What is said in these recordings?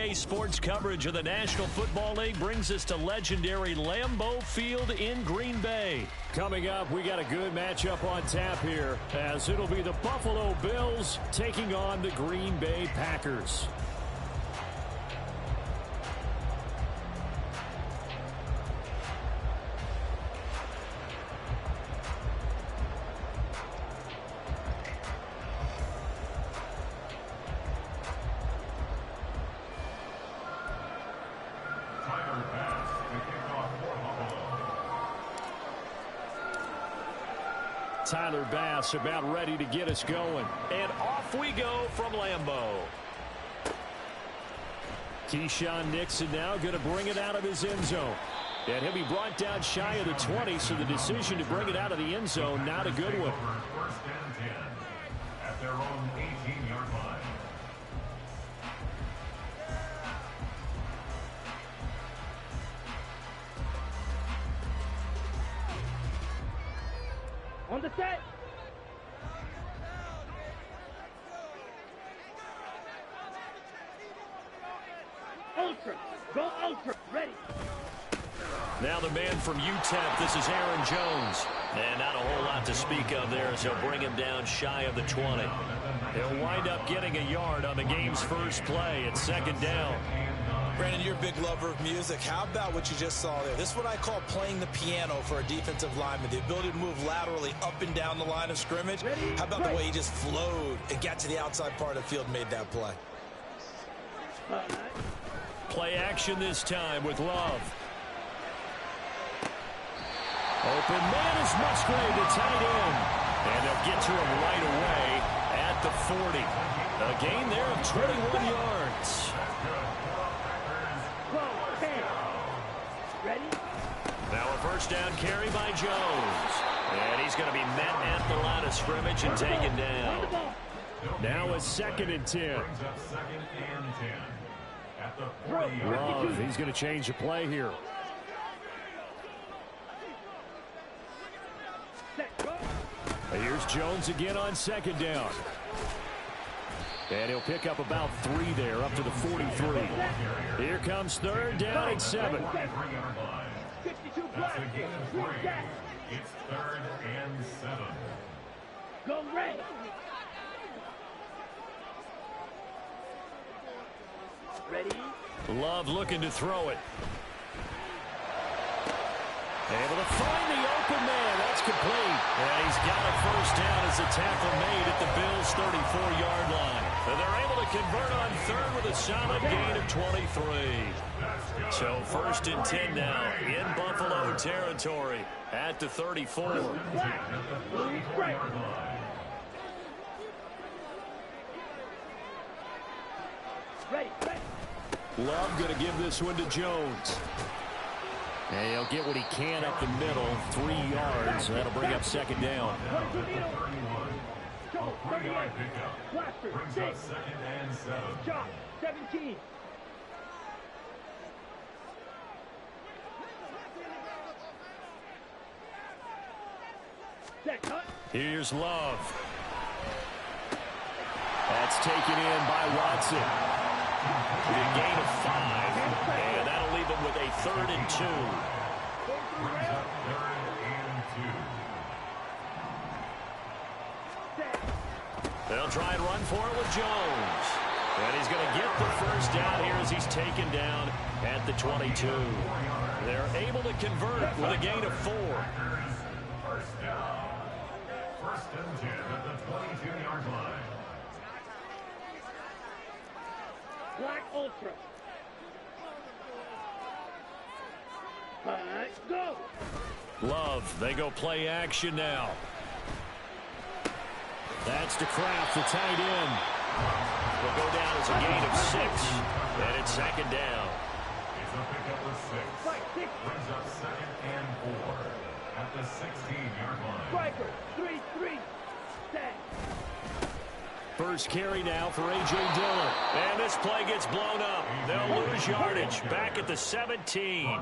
NBA sports coverage of the National Football League brings us to legendary Lambeau Field in Green Bay. Coming up, we got a good matchup on tap here, as it'll be the Buffalo Bills taking on the Green Bay Packers. Tyler Bass about ready to get us going. And off we go from Lambeau. Keyshawn Nixon now going to bring it out of his end zone. And he'll be brought down shy of the 20, so the decision to bring it out of the end zone, not a good one. First and 10 at their own 18-yard line. On the set. Ultra. Go ultra. Ready. Now the man from UTEP, this is Aaron Jones. And not a whole lot to speak of there as he'll bring him down shy of the 20. He'll wind up getting a yard on the game's first play. It's second down. Brandon, you're a big lover of music. How about what you just saw there? This is what I call playing the piano for a defensive lineman. The ability to move laterally up and down the line of scrimmage. How about the way he just flowed and got to the outside part of the field and made that play? Play action this time with Love. Open man is Musgrave, the tight end. And they'll get to him right away at the 40. A gain there of 21 yards. Now a first down carry by Jones. And he's going to be met at the line of scrimmage and taken down. Now a second and 10. Love, he's going to change the play here. Here's Jones again on second down. And he'll pick up about 3 there, up to the 43. Here comes third down and 7. That's a gain of 3. It's third and 7. Go Ray. Ready. Love looking to throw it. Able to find the open man. That's complete. And he's got a first down as the tackle made at the Bills' 34-yard line. And they're able to convert on third with a solid gain of 23. So first and 10 now in Buffalo territory at the 34. Love going to give this one to Jones. And he'll get what he can up the middle, 3 yards. That'll bring up second down. Brings up second and 7. Shot 17. Here's Love. That's taken in by Watson. A gain of 5, and that'll leave him with a 3rd and 2. Brings up 3rd and 2. They'll try and run for it with Jones. And he's going to get the first down here as he's taken down at the 22. They're able to convert with a gain of 4. First down. First and 10 at the 22-yard line. Black Ultra. Go. Love, they go play action now. That's to Kraft, the tight end. Will go down as a gain of 6, and it's second down. It's a pickup of 6. Brings up second and 4 at the 16-yard line. Striker, 3-3. Set. First carry now for A.J. Dillon. And this play gets blown up. They'll lose yardage back at the 17.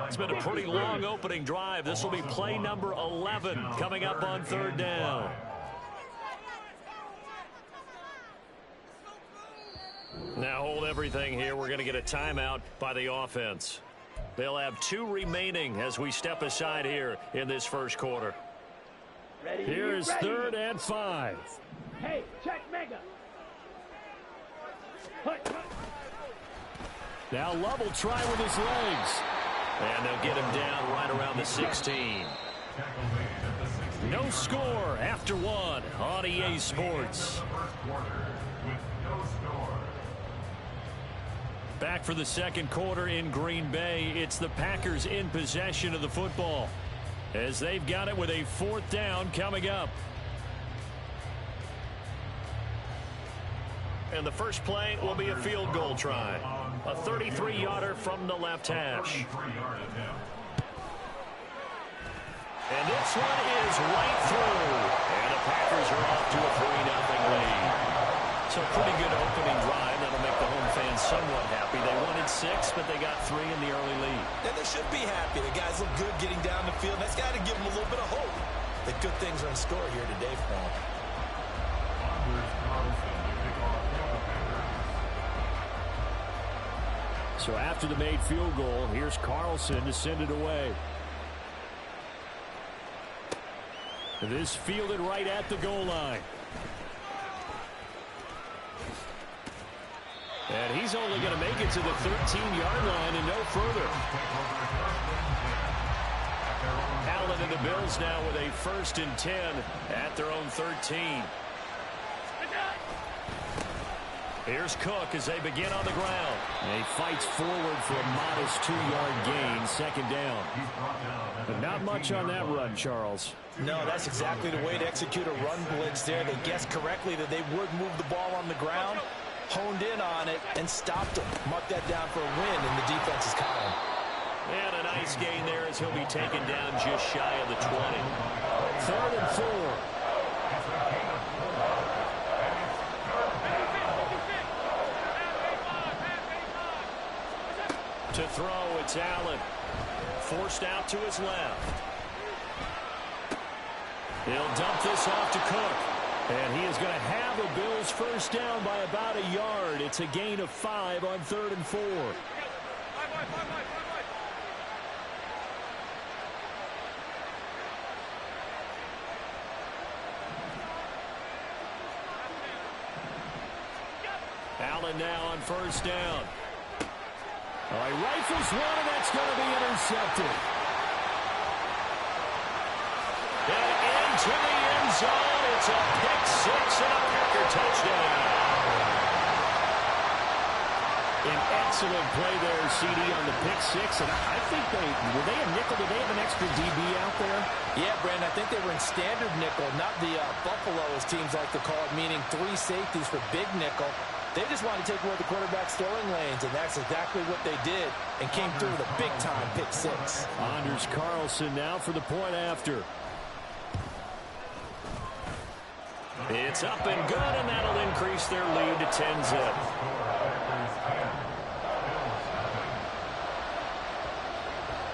It's been a pretty long opening drive. This will be play number 11 coming up on third down. Now hold everything here. We're going to get a timeout by the offense. They'll have 2 remaining as we step aside here in this first quarter. Ready, Here is ready. 3rd and 5. Hey, check mega. Hut. Now Love will try with his legs. And they'll get him down right around the 16. No score after 1 on EA Sports. Back for the second quarter in Green Bay. It's the Packers in possession of the football as they've got it with a 4th down coming up. And the first play will be a field goal try. A 33-yarder from the left hash. And this one is right through. And the Packers are off to a 3-0 lead. So pretty good opening drive. That'll make the home fans somewhat happy. They wanted 6, but they got 3 in the early lead. And they should be happy. The guys look good getting down the field. That's got to give them a little bit of hope that good things are in store here today for them. So after the made field goal, here's Carlson to send it away. This fielded right at the goal line. And he's only going to make it to the 13-yard line and no further. Allen and the Bills now with a 1st and 10 at their own 13. Here's Cook as they begin on the ground. And he fights forward for a modest 2-yard gain, 2nd down. But not much on that run, Charles. No, that's exactly the way to execute a run blitz there. They guessed correctly that they would move the ball on the ground, honed in on it, and stopped them. Mark that down for a win in the defense's column. And a nice gain there as he'll be taken down just shy of the 20. 3rd and 4. To throw, it's Allen. Forced out to his left. He'll dump this off to Cook. And he is going to have a Bills 1st down by about a yard. It's a gain of 5 on 3rd and 4. Allen now on 1st down. All right, rifles one, and that's going to be intercepted. And into the end zone. It's a pick 6 and a Packer touchdown. An excellent play there, CD, on the pick 6. And I think were they a nickel? Did they have an extra DB out there? Yeah, Brandon, I think they were in standard nickel, not the Buffalo, as teams like to call it, meaning 3 safeties for big nickel. They just wanted to take away the quarterback's throwing lanes, and that's exactly what they did, and came through with a big-time pick 6. Anders Carlson now for the point after. It's up and good, and that'll increase their lead to 10-zip.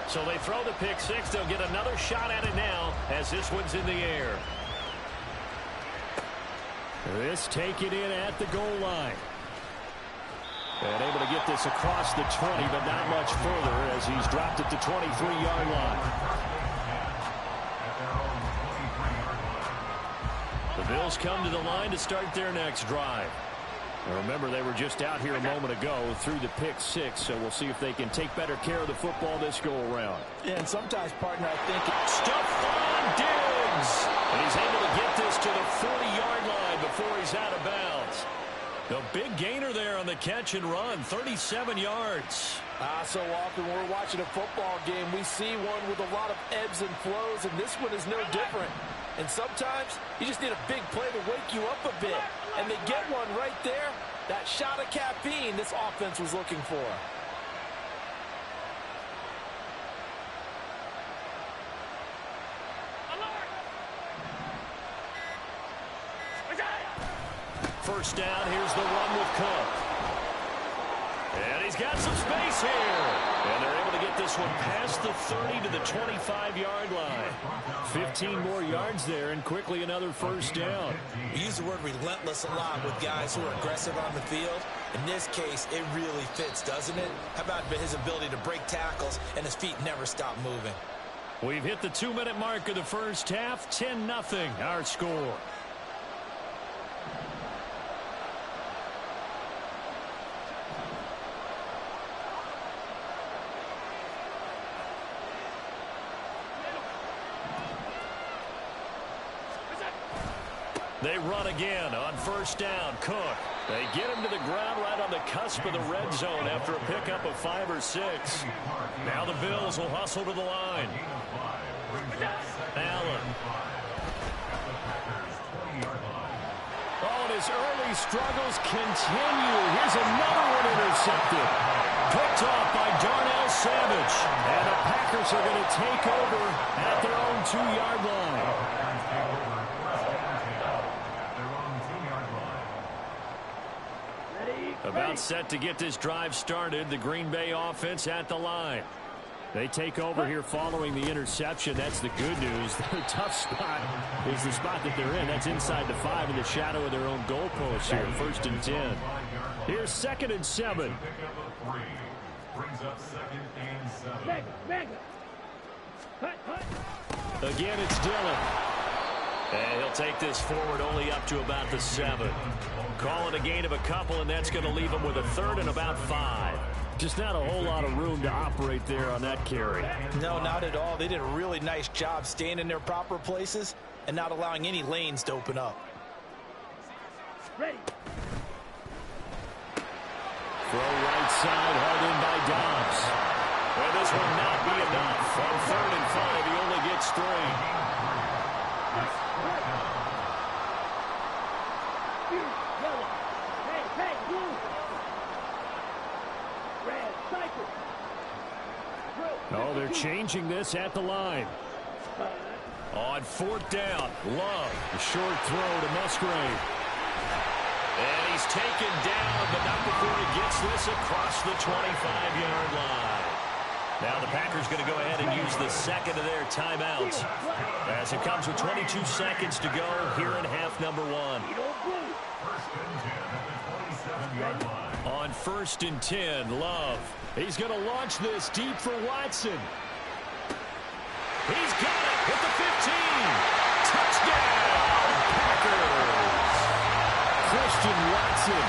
So they throw the pick 6. They'll get another shot at it now as this one's in the air. This taken in at the goal line. And able to get this across the 20, but not much further as he's dropped at the 23-yard line. The Bills come to the line to start their next drive. Now remember, they were just out here a moment ago through the pick 6, so we'll see if they can take better care of the football this go-around. Yeah, and sometimes, partner, I think Stephon Diggs! And he's able to get this to the 40-yard line before he's out of bounds. The big gainer there on the catch and run, 37 yards. So often when we're watching a football game, we see one with a lot of ebbs and flows, and this one is no different. And sometimes you just need a big play to wake you up a bit. And they get one right there. That shot of caffeine this offense was looking for. First down, here's the run with Cook. And he's got some space here. And they're able to get this one past the 30 to the 25-yard line. 15 more yards there, and quickly another first down. we use the word relentless a lot with guys who are aggressive on the field. In this case, it really fits, doesn't it? How about his ability to break tackles and his feet never stop moving? We've hit the 2-minute mark of the first half. 10-0 our score. They run again on first down. Cook. They get him to the ground right on the cusp of the red zone after a pickup of 5 or 6. Now the Bills will hustle to the line. Allen. Oh, and his early struggles continue. Here's another one intercepted. Picked off by Darnell Savage. And the Packers are going to take over at their own 2-yard line. About set to get this drive started. The Green Bay offense at the line. They take over here following the interception. That's the good news. Their tough spot is the spot that they're in. That's inside the 5 in the shadow of their own goalpost here. 1st and 10. Here's 2nd and 7. Brings up 2nd and 7. Again, it's Dillon. And he'll take this forward only up to about the 7. Call it a gain of a couple, and that's going to leave him with a 3rd and about 5. Just not a whole lot of room to operate there on that carry. No, not at all. They did a really nice job staying in their proper places and not allowing any lanes to open up. Ready. Throw right side, hard in by Dobbs. Well, this will not be enough. On 3rd and 5, he only gets 3. Oh, they're changing this at the line. On 4th down, Love, the short throw to Musgrave. And he's taken down, but not before he gets this across the 25-yard line. Now the Packers going to go ahead and use the 2nd of their timeouts as it comes with 22 seconds to go here in half number 1. On 1st and 10, Love. He's going to launch this deep for Watson. He's got it at the 15. Touchdown, Packers. Christian Watson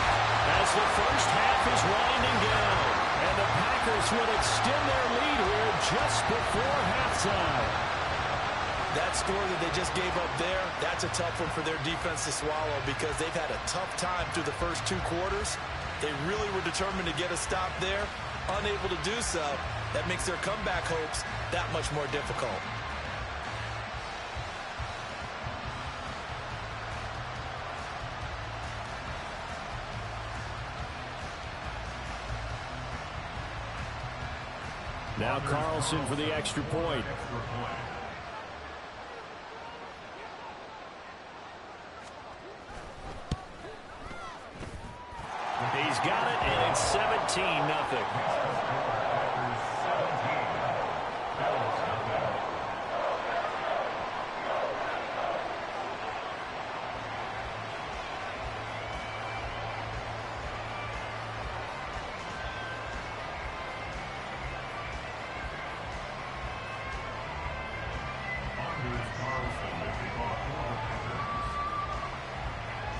as the first half is winding down. And the Packers will extend their lead here just before halftime. That score that they just gave up there, that's a tough one for their defense to swallow because they've had a tough time through the first 2 quarters. They really were determined to get a stop there. Unable to do so, that makes their comeback hopes that much more difficult. Now Carlson for the extra point. He's got it, and it's 17-0.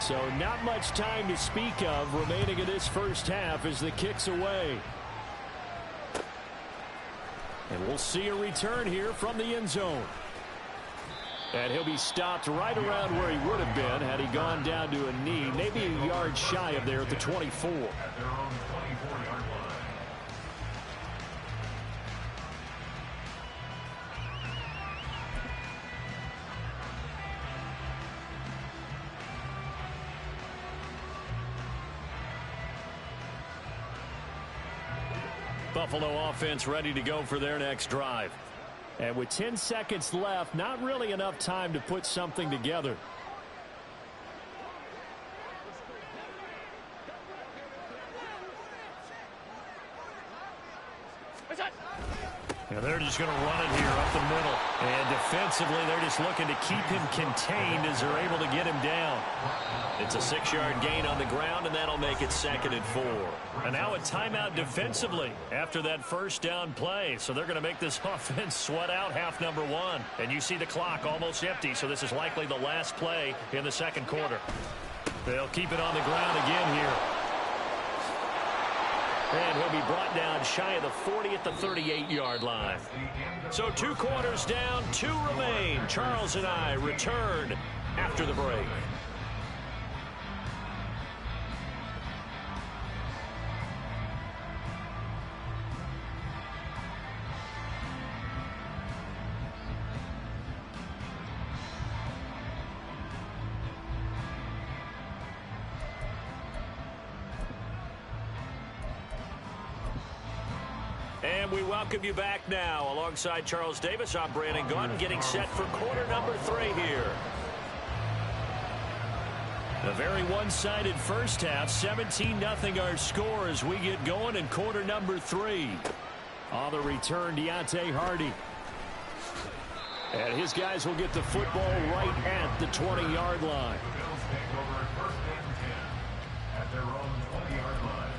So not much time to speak of remaining in this first half as the kick's away. And we'll see a return here from the end zone. And he'll be stopped right around where he would have been had he gone down to a knee, maybe a yard shy of there at the 24. At their own 24-yard line. Buffalo offense ready to go for their next drive. And with 10 seconds left, not really enough time to put something together. And they're just going to run it here up the middle. And defensively, they're just looking to keep him contained as they're able to get him down. It's a 6-yard gain on the ground, and that'll make it 2nd and 4. And now a timeout defensively after that first down play. So they're going to make this offense sweat out half number 1. And you see the clock almost empty, so this is likely the last play in the second quarter. They'll keep it on the ground again here. And he'll be brought down shy of the 40 at the 38-yard line. So 2 quarters down, 2 remain. Charles and I return after the break. And we welcome you back now. Alongside Charles Davis, I'm Brandon Gaudin, getting set for quarter number 3 here. A very one-sided first half. 17-0 our score as we get going in quarter number 3. On the return, Deontay Hardy. And his guys will get the football right at the 20-yard line. The Bills take over 1st and 10 at their own 20-yard line.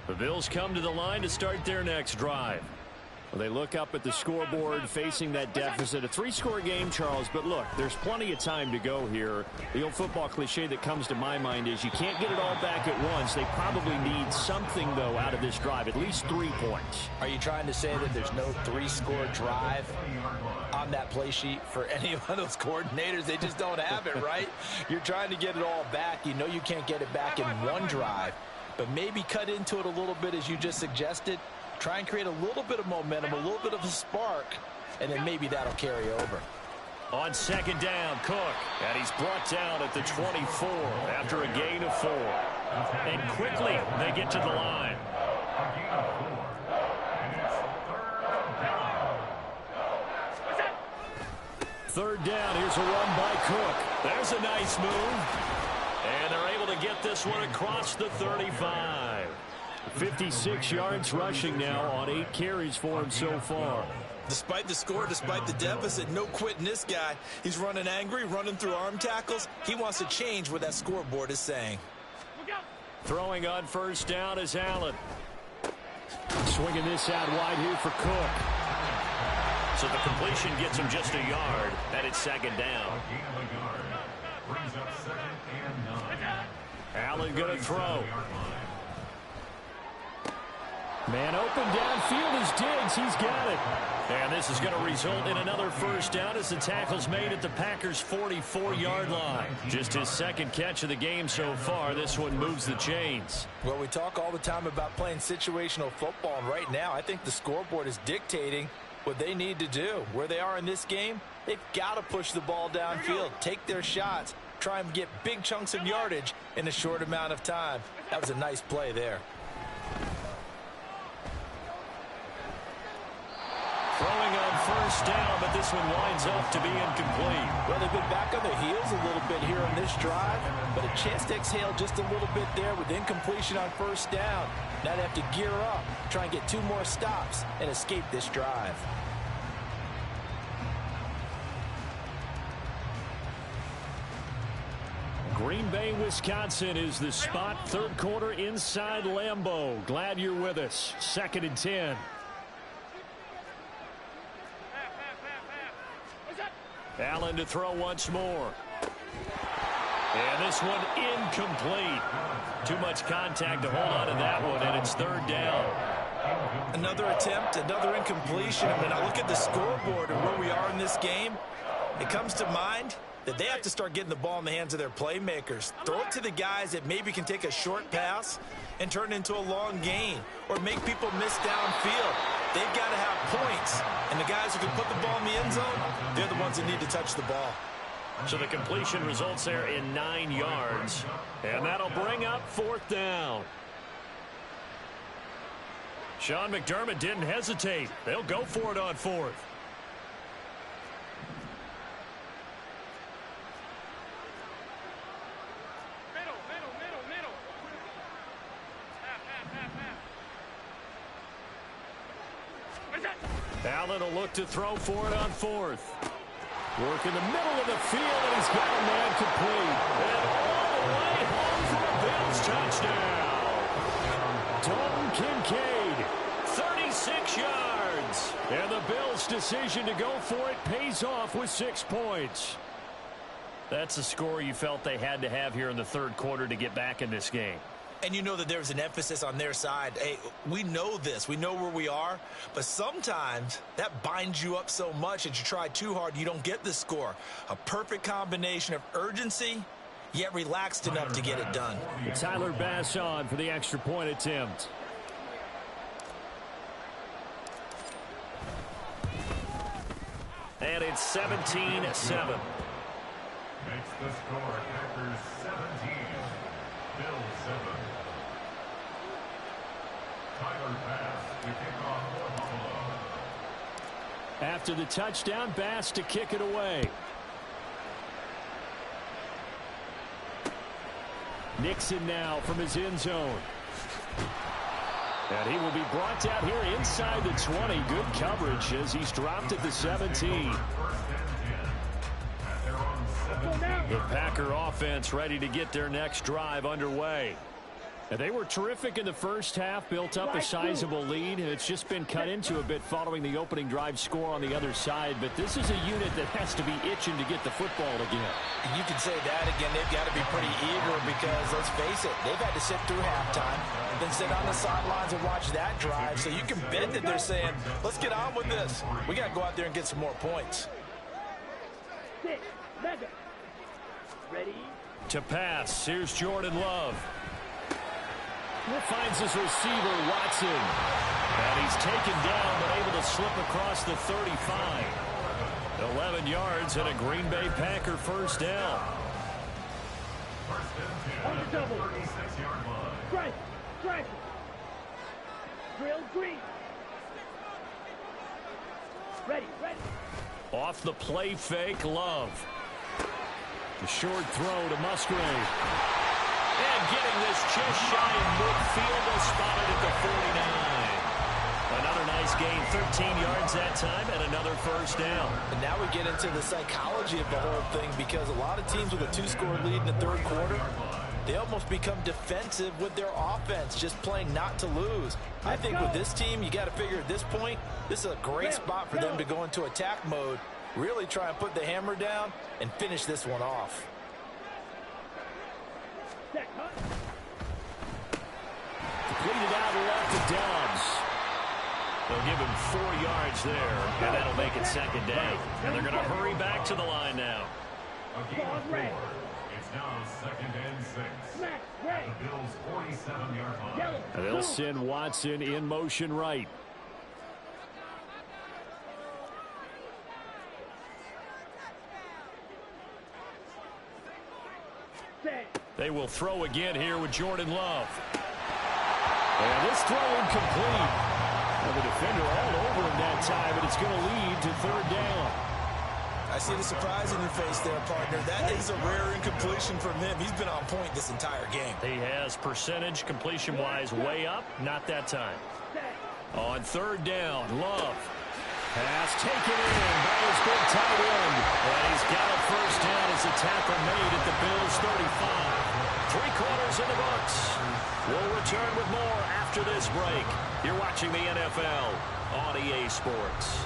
The Bills come to the line to start their next drive. Well, they look up at the scoreboard facing that deficit. A 3-score game, Charles, but look, there's plenty of time to go here. The old football cliche that comes to my mind is you can't get it all back at once. They probably need something, though, out of this drive, at least 3 points. Are you trying to say that there's no 3-score drive on that play sheet for any one of those coordinators? They just don't have it, right? You're trying to get it all back. You know you can't get it back in one drive. But maybe cut into it a little bit as you just suggested. Try and create a little bit of momentum, a little bit of a spark, and then maybe that'll carry over. On 2nd down, Cook. And he's brought down at the 24 after a gain of 4. And quickly they get to the line. A gain of 4. And it's 3rd down. 3rd down. Here's a run by Cook. There's a nice move. And they're able to get this one across the 35. 56 yards rushing now on 8 carries for him so far. Despite the score, despite the deficit, no quitting this guy. He's running angry, running through arm tackles. He wants to change what that scoreboard is saying. Throwing on 1st down is Allen. Swinging this out wide here for Cook. So the completion gets him just a yard, and it's 2nd down. A gain of a yard. Brings up 2nd and 9. Allen going to throw. Man open downfield is Diggs. He's got it. And this is going to result in another 1st down as the tackle's made at the Packers' 44-yard line. Just his 2nd catch of the game so far. This one moves the chains. Well, we talk all the time about playing situational football, and right now I think the scoreboard is dictating what they need to do. Where they are in this game, they've got to push the ball downfield, take their shots, try and get big chunks of yardage in a short amount of time. That was a nice play there. Throwing on 1st down, but this one winds up to be incomplete. Well, they've been back on their heels a little bit here on this drive, but a chance to exhale just a little bit there with incompletion on 1st down. Now they have to gear up, try and get 2 more stops, and escape this drive. Green Bay, Wisconsin is the spot. 3rd quarter inside Lambeau. Glad you're with us. 2nd and 10. Allen to throw once more. And this one incomplete. Too much contact to hold on to that one, and it's 3rd down. Another attempt, another incompletion. And when I look at the scoreboard and where we are in this game, it comes to mind that they have to start getting the ball in the hands of their playmakers. Throw it to the guys that maybe can take a short pass and turn it into a long gain or make people miss downfield. They've got to have points. And the guys who can put the ball in the end zone, they're the ones that need to touch the ball. So the completion results there in 9 yards. And that'll bring up 4th down. Sean McDermott didn't hesitate. They'll go for it on 4th. Allen will look to throw for it on fourth. Work in the middle of the field, and he's got a man complete. And all the way home for a Bills touchdown. Dalton Kincaid, 36 yards. And the Bills' decision to go for it pays off with 6 points. That's a score you felt they had to have here in the third quarter to get back in this game. And you know that there's an emphasis on their side. Hey, we know this. We know where we are. But sometimes that binds you up so much that you try too hard, you don't get the score. A perfect combination of urgency, yet relaxed enough to get it done. Tyler Bass on for the extra point attempt. And it's 17-7. Makes the score Packers 17, Bills 7. Tyler Bass to kick off for Buffalo. After the touchdown, Bass to kick it away. Nixon now from his end zone. And he will be brought down here inside the 20. Good coverage as he's dropped at the 17. The Packer offense ready to get their next drive underway. And they were terrific in the first half, built up a sizable lead, and it's just been cut into a bit following the opening drive score on the other side. But this is a unit that has to be itching to get the football again. You can say that again. They've got to be pretty eager because, let's face it, they've had to sit through halftime, then sit on the sidelines and watch that drive. So you can bet that they're saying, let's get on with this. We got to go out there and get some more points. Ready? To pass, here's Jordan Love. Finds his receiver, Watson. And he's taken down, but able to slip across the 35. 11 yards and a Green Bay Packer first down. On the double. 36-yard line. Strike. Drill green. Ready. Off the play fake, Love. The short throw to Musgrave. And getting this just shy of midfield, was spotted at the 49. Another nice gain, 13 yards that time, and another first down. And now we get into the psychology of the whole thing because a lot of teams with a 2-score lead in the third quarter, they almost become defensive with their offense, just playing not to lose. I think with this team, you got to figure at this point, this is a great spot for them to go into attack mode, really try and put the hammer down and finish this one off. Completed out left to Dobbs. They'll give him 4 yards there, and that'll make it second down. And they're going to hurry back to the line now. A gain of 4. It's now 2nd and 6. At the Bills' 47-yard line. And they'll send Watson in motion right. They will throw again here with Jordan Love. And this throw incomplete. And the defender all over him that time, but it's going to lead to third down. I see the surprise in your face there, partner. That is a rare incompletion from him. He's been on point this entire game. He has percentage completion-wise way up. Not that time. On third down, Love. Pass taken in by his big tight end. And he's got a first down as the tackle made at the Bills' 35. 3 quarters in the books. We'll return with more after this break. You're watching the NFL on EA Sports.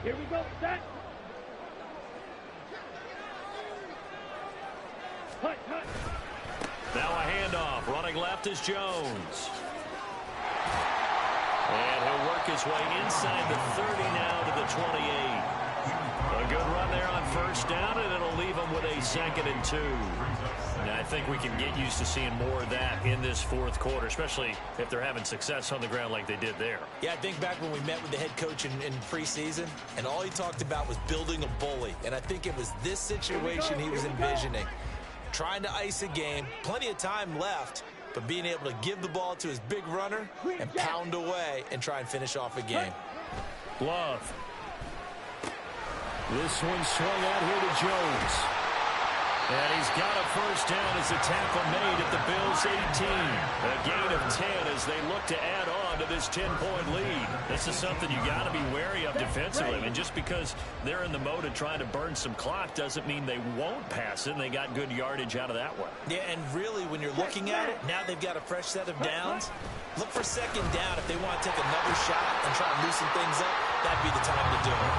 Here we go. Set. Hut. Now a handoff. Running left is Jones. And he'll work his way inside the 30 now to the 28. A good run there on first down, and it'll leave him with a 2nd and 2. And I think we can get used to seeing more of that in this fourth quarter, especially if they're having success on the ground like they did there. Yeah, I think back when we met with the head coach in preseason, and all he talked about was building a bully. And I think it was this situation he was envisioning. Trying to ice a game, plenty of time left, but being able to give the ball to his big runner and pound away and try and finish off a game. Love. This one swung out here to Jones. And he's got a first down as the tackle made at the Bills' 18. A gain of 10 as they look to add on to this 10-point lead. This is something you got to be wary of defensively. And just because they're in the mode of trying to burn some clock doesn't mean they won't pass it, and they got good yardage out of that one. Yeah, and really, when you're looking at it, now they've got a fresh set of downs. Look for second down. If they want to take another shot and try and loosen things up, that'd be the time to do it.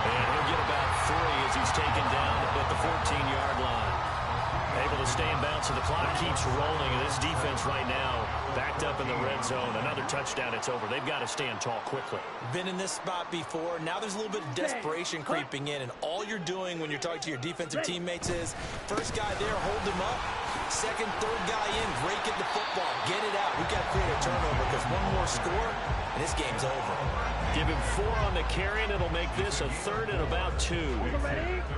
And he'll get about 3 as he's taken down at the 14-yard line. Able to stay in bounds, so the clock keeps rolling. And this defense right now backed up in the red zone. Another touchdown, it's over. They've got to stand tall quickly. Been in this spot before. Now there's a little bit of desperation creeping in. And all you're doing when you're talking to your defensive teammates is, first guy there, hold him up. Second, third guy in, rake at the football. Get it out. We've got to create a turnover because one more score, and this game's over. Give him 4 on the carry, and it'll make this a 3rd and about 2.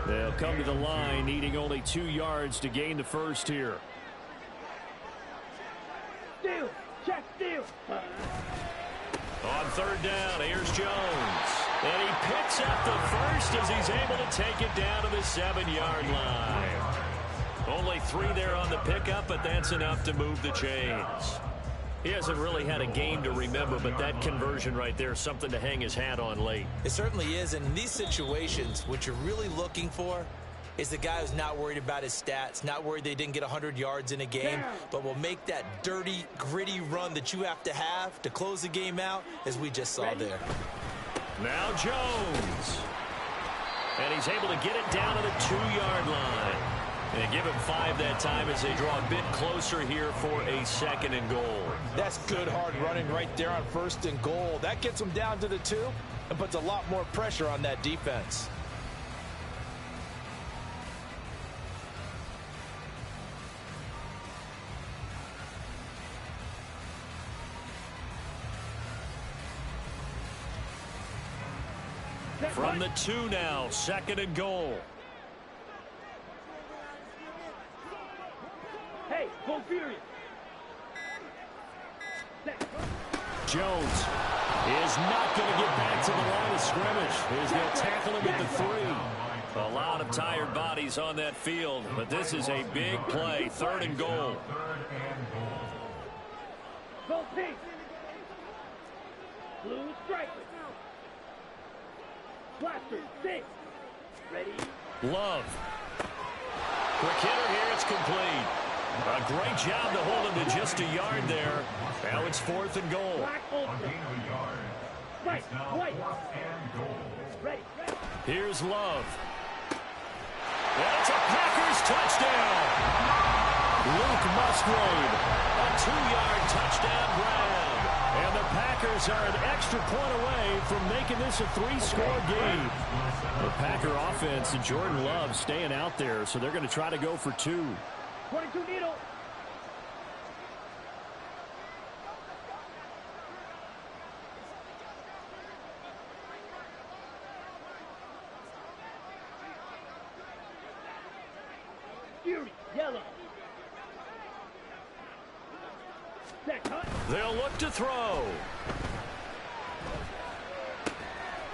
They'll come to the line, needing only 2 yards to gain the first here. Steal. Check steal. On 3rd down, here's Jones. And he picks up the first as he's able to take it down to the 7-yard line. Only 3 there on the pickup, but that's enough to move the chains. He hasn't really had a game to remember, but that conversion right there is something to hang his hat on late. It certainly is, and in these situations, what you're really looking for is the guy who's not worried about his stats, not worried they didn't get 100 yards in a game, but will make that dirty, gritty run that you have to close the game out, as we just saw there. Now Jones. And he's able to get it down to the 2-yard line. And give him 5 that time as they draw a bit closer here for a 2nd and goal. That's good hard running right there on 1st and goal. That gets them down to the 2 and puts a lot more pressure on that defense. From the 2 now, 2nd and goal. Hey, go furious. Jones is not going to get back to the line of scrimmage as they'll tackle him at the 3. A lot of tired bodies on that field, but this is a big play. 3rd and goal. Go team. Blue striker. Blaster, 6. Ready? Love. Quick hitter here, it's complete. A great job to hold him to just a yard there. Now it's 4th and goal. Black ultra. Right, white. Ready. Here's Love. That's a Packers touchdown. Luke Musgrave, a 2-yard touchdown grab. And the Packers are an extra point away from making this a 3-score game. The Packer offense and Jordan Love staying out there, so they're going to try to go for 2. 22 needle. Fury, yellow. They'll look to throw.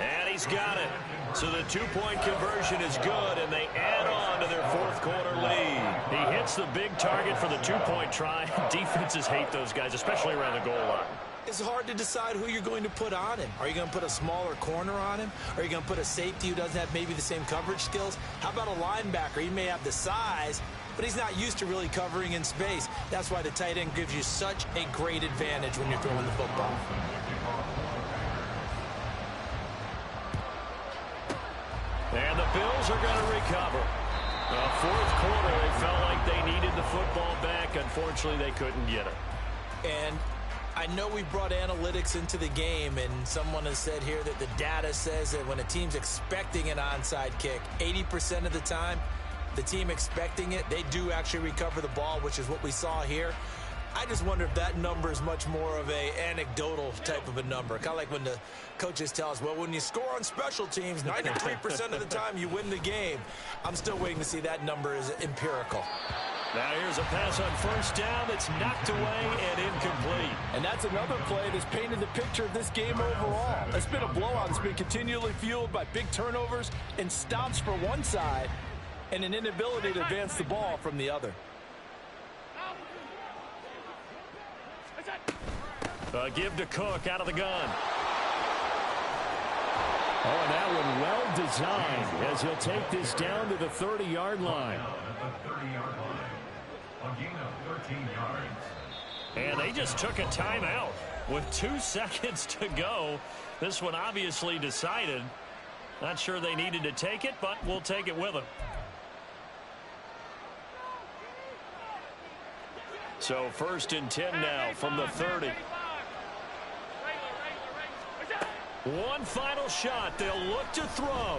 And he's got it. So the 2-point conversion is good, and they add on to their 4th quarter lead. He hits the big target for the 2-point try. Defenses hate those guys, especially around the goal line. It's hard to decide who you're going to put on him. Are you going to put a smaller corner on him? Are you going to put a safety who doesn't have maybe the same coverage skills? How about a linebacker? He may have the size, but he's not used to really covering in space. That's why the tight end gives you such a great advantage when you're throwing the football. And the Bills are going to recover. The 4th quarter, they felt like they needed the football back. Unfortunately, they couldn't get it. And I know we brought analytics into the game, and someone has said here that the data says that when a team's expecting an onside kick, 80% of the time, the team expecting it, they do actually recover the ball, which is what we saw here. I just wonder if that number is much more of a anecdotal type of a number. Kind of like when the coaches tell us, well, when you score on special teams, 93% of the time you win the game. I'm still waiting to see that number is empirical. Now here's a pass on first down that's knocked away and incomplete. And that's another play that's painted the picture of this game overall. It's been a blowout. It's been continually fueled by big turnovers and stops for one side and an inability to advance the ball from the other. A give to Cook out of the gun. Oh, and that one well designed as he'll take this down to the 30-yard line. At the 30-yard line. A gain of 13 yards. And they just took a timeout with 2 seconds to go. This one obviously decided. Not sure they needed to take it, but we'll take it with them. So 1st and 10 now from the 30. One final shot. They'll look to throw.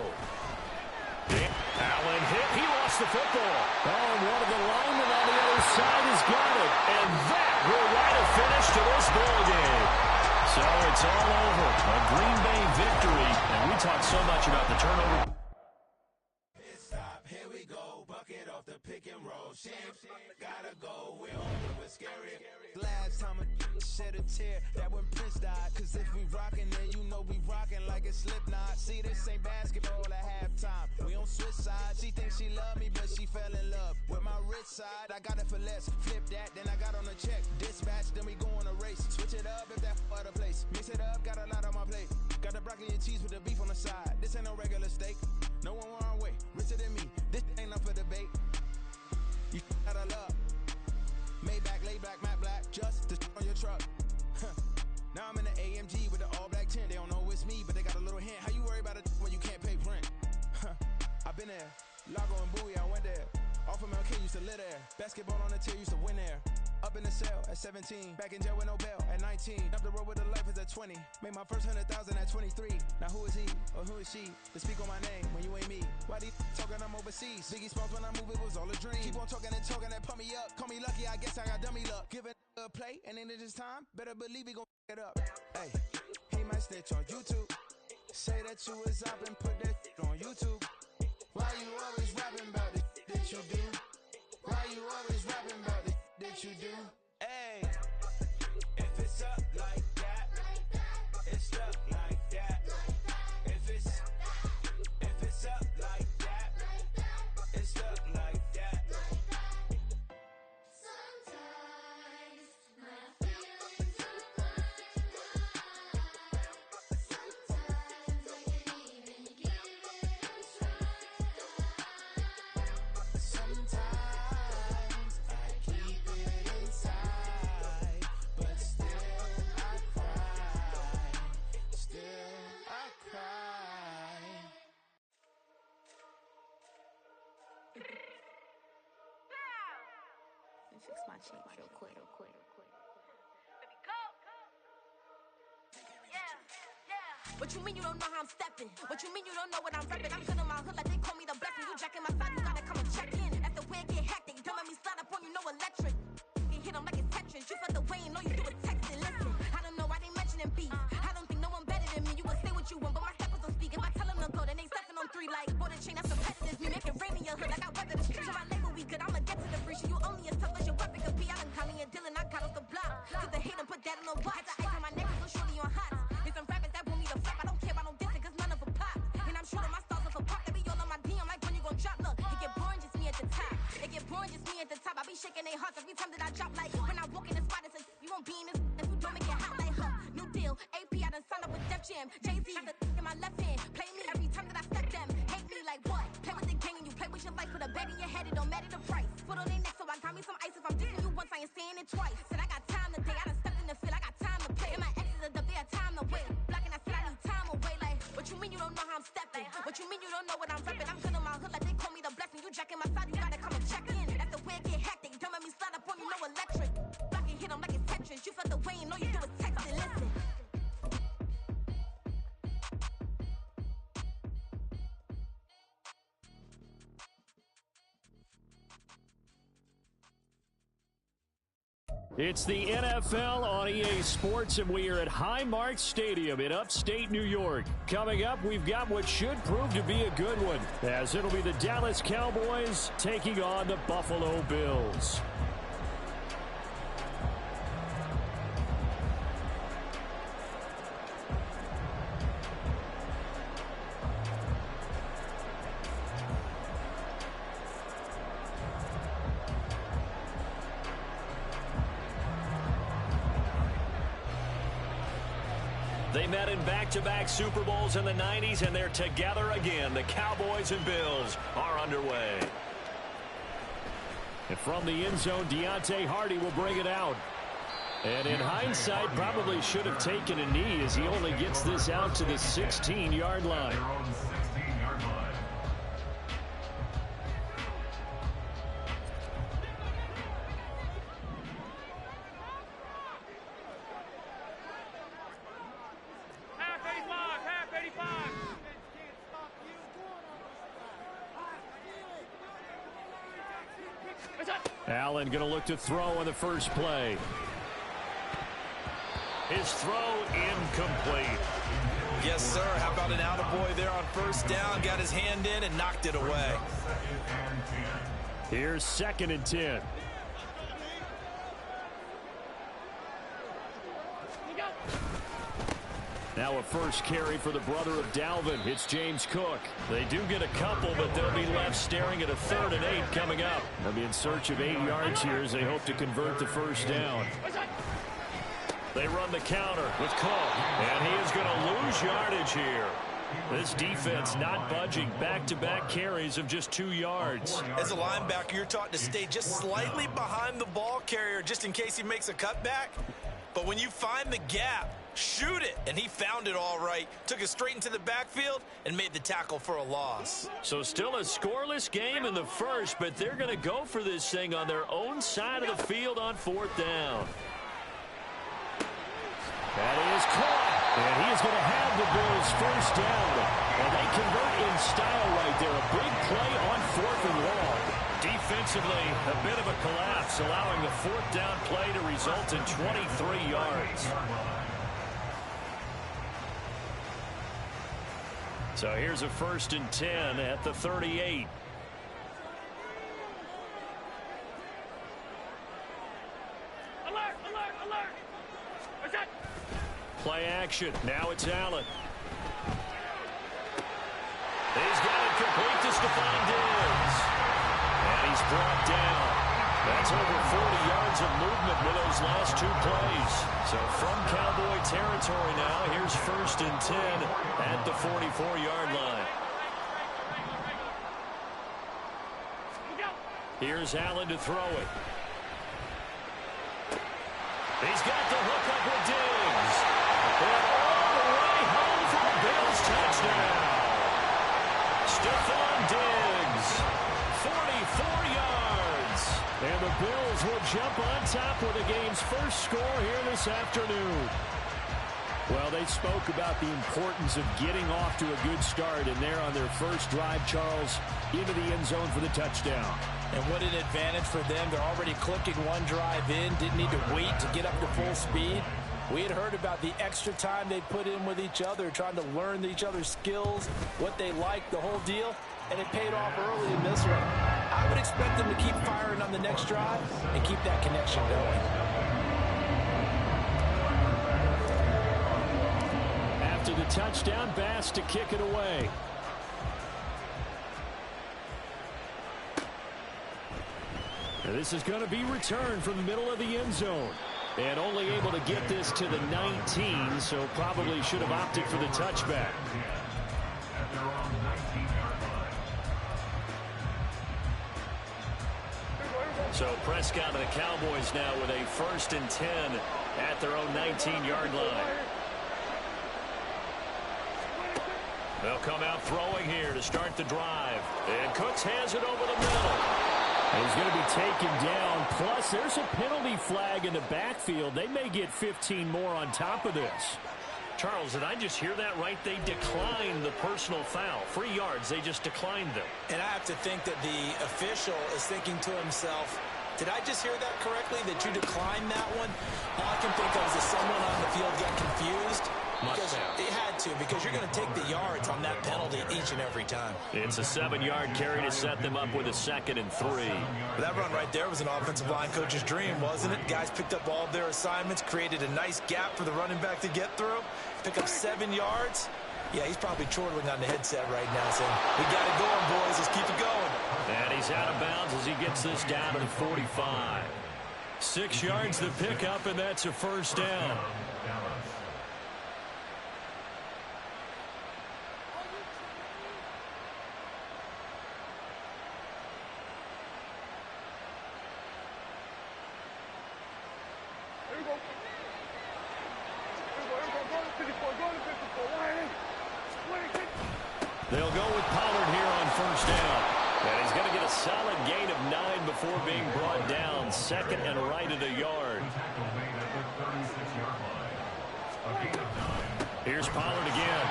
Allen hit. He lost the football. Oh, and one of the linemen on the other side has got it. And that will write a finish to this ball game. So it's all over. A Green Bay victory. And we talk so much about the turnover. Stop. Here we go. Bucket off the pick and roll. Champ, gotta go. We all know it's scary. Last time a shed a tear, that when Prince died. Cause if we rockin', then you know we rockin' like a Slipknot. See, this ain't basketball at halftime. We on switch sides. She thinks she love me, but she fell in love with my rich side. I got it for less. Flip that, then I got on a check. Dispatch, then we go on a race. Switch it up if that other place. Mix it up, got a lot on my plate. Got the broccoli and cheese with the beef on the side. This ain't no regular steak. No one wrong way. Richer than me. This ain't up for debate. You got a love. Maybach, lay back, matte black, just to on your truck. Now I'm in the AMG with the all black tint. They don't know it's me, but they got a little hint. How you worry about it when you can't pay rent? I've been there. Lago and Bowie, I went there. Off of MLK used to live there. Basketball on the tier used to win there. Up in the cell at 17. Back in jail with no bail at 19. Up the road with the life is at 20. Made my first 100,000 at 23. Now who is he or who is she to speak on my name when you ain't me? Why they talking I'm overseas? Biggie Smalls when I move it was all a dream. Keep on talking and pump me up. Call me lucky, I guess I got dummy luck. Give it a play and then it's time. Better believe we gon' it up. Hey, he might snitch on YouTube. Say that you was up and put that on YouTube. Why you always rapping about the that you do? Why you always rapping about the that you do? Hey, if it's up like that, it's up like that. If it's up like that, it's up like that. Sometimes my feelings are blind. Sometimes I can't even give it a try. Sometimes I keep it inside, but still I cry. Still I cry. Let me fix my change real quick. What you mean you don't know how I'm stepping? What you mean you don't know what I'm repping? I'm good in my hood like they call me the blessing. You jacking my side, you gotta come and check in. That's the way it get hectic. Don't let me slide up on you, no electric. You hit them like it's Tetris. You felt the way and all you do is text it. Listen, I don't know why they mentioning beef. I don't think no one better than me. You can say what you want, but my steppers don't speak. If I tell them to go, then they stepping on 3 like border chain. That's competitive. Me make it rain in your hood like I weather the streets. So my label we good. I'ma get to the breach. You only as tough as your weapon could be. I done Connie and Dylan. I got off the block. Cause the hate and put that in the watch. Had the ice on my neck, so shorty on hot. There's some rappers that want me to flop. I don't care about no dissing, cause none of them pop. And I'm shooting my stars off a pop. They be all on my DM like when you gon' drop. Look, it get boring, just me at the top. It get boring, just me at the top. I be shaking their hearts every time that I drop. Like when I walk in the spot, it says you won't be in this if you don't make it hot like her. New deal, AP, I done signed up with Def Jam. Jay-Z, got the in my left hand. Play me every time that I step them. Hate me like what? Play with the gang and you play with your life. Put a bet in your head, it don't matter the price. Foot on their neck, so I got me some ice. If I'm dissing you once, I ain't saying it twice. Said I got time today, I done stepped in the field, I got time to play. And my exes are up there, time to wait. Blocking, I said I need time away. Like, what you mean you don't know how I'm stepping? What you mean you don't know what I'm repping? I'm good in my hood like they call me the blessing. You jacking my side, you gotta come and check in. That's the way it get hectic. Don't let me slide up on you, no electric. Blocking, hit them like it's Tetris. You felt the way and all you do is text it. Listen. It's the NFL on EA Sports, and we are at Highmark Stadium in upstate New York. Coming up, we've got what should prove to be a good one, as it'll be the Dallas Cowboys taking on the Buffalo Bills. They met in back-to-back Super Bowls in the 90s, and they're together again. The Cowboys and Bills are underway. And from the end zone, Deontay Hardy will bring it out. And in hindsight, probably should have taken a knee as he only gets this out to the 16-yard line. Allen going to look to throw on the first play. His throw incomplete. Yes, sir. How about an attaboy there on first down? Got his hand in and knocked it away. Here's 2nd and 10. Now a first carry for the brother of Dalvin. It's James Cook. They do get a couple, but they'll be left staring at a 3rd and 8 coming up. They'll be in search of 8 yards here as they hope to convert the first down. They run the counter with Cook, and he is going to lose yardage here. This defense not budging. Back-to-back carries of just 2 yards. As a linebacker, you're taught to stay just slightly behind the ball carrier just in case he makes a cutback. But when you find the gap, shoot it, and he found it all right. Took it straight into the backfield and made the tackle for a loss. So still a scoreless game in the first, but they're going to go for this thing on their own side of the field on 4th down. That is caught, and he is going to have the Bills first down. And they convert in style right there. A big play on 4th and long. Defensively, a bit of a collapse, allowing the 4th down play to result in 23 yards. So here's a 1st and 10 at the 38. Alert, alert, alert. What's that? Play action. Now it's Allen. He's got it complete to Stephon Diggs. And he's brought down. That's over 40 yards of movement with those last 2 plays. So from Cowboy territory now, here's 1st and 10 at the 44-yard line. Here's Allen to throw it. He's got the hook up with Diggs. And all the way home for the Bills touchdown. Stephon Diggs, 44 yards. And the Bills will jump on top with the game's first score here this afternoon. Well, they spoke about the importance of getting off to a good start, and they're on their first drive, Charles, into the end zone for the touchdown. And what an advantage for them. They're already clicking one drive in, didn't need to wait to get up to full speed. We had heard about the extra time they put in with each other, trying to learn each other's skills, what they like, the whole deal, and it paid off early in this one. I would expect them to keep firing on the next drive and keep that connection going. After the touchdown, Bass to kick it away. And this is going to be returned from the middle of the end zone. And only able to get this to the 19, so probably should have opted for the touchback. So Prescott and the Cowboys now with a 1st and 10 at their own 19-yard line. They'll come out throwing here to start the drive. And Cooks has it over the middle. He's going to be taken down. Plus, there's a penalty flag in the backfield. They may get 15 more on top of this. Charles, did I just hear that right? They declined the personal foul. 3 yards, they just declined them. And I have to think that the official is thinking to himself, Did I just hear that correctly, that you declined that one? All I can think of is that someone on the field got confused. Because they had to, because you're going to take the yards on that penalty each and every time. It's a 7-yard carry to set them up with a 2nd and 3. That run right there was an offensive line coach's dream, wasn't it? Guys picked up all of their assignments, created a nice gap for the running back to get through, pick up 7 yards. Yeah, he's probably chortling on the headset right now saying, we got it going, boys. Let's keep it going. And he's out of bounds as he gets this down to the 45. 6 yards to pick up, and that's a 1st down. They'll go with Pollard here on 1st down. And he's going to get a solid gain of 9 before being brought down. 2nd and right at a yard. Here's Pollard again.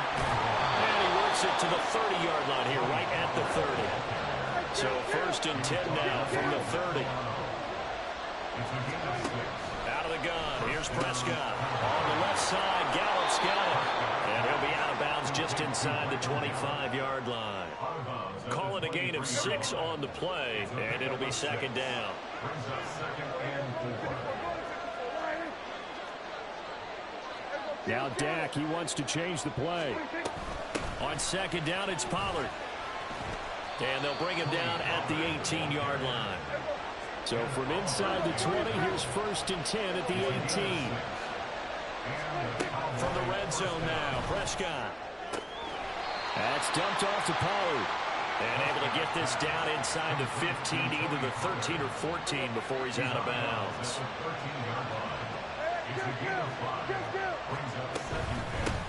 And he works it to the 30-yard line here, right at the 30. So 1st and 10 now from the 30. Out of the gun. Here's Prescott. On the left side, Gallup's got it. And he'll be out of bounds just inside the 25-yard line. Call it a gain of 6 on the play, and it'll be 2nd down. Now Dak, he wants to change the play. On 2nd down, it's Pollard. And they'll bring him down at the 18-yard line. So from inside the 20, here's 1st and 10 at the 18. From the red zone now, Prescott. That's dumped off to Pollard. And able to get this down inside the 15, either the 13 or 14 before he's out of bounds.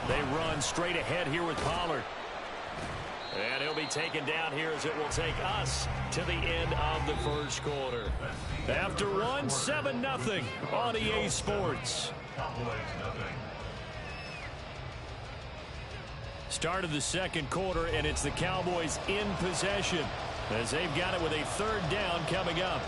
They run straight ahead here with Pollard. And he'll be taken down here as it will take us to the end of the 1st quarter. After one, 7-0 on EA Sports. Start of the 2nd quarter, and it's the Cowboys in possession as they've got it with a 3rd down coming up.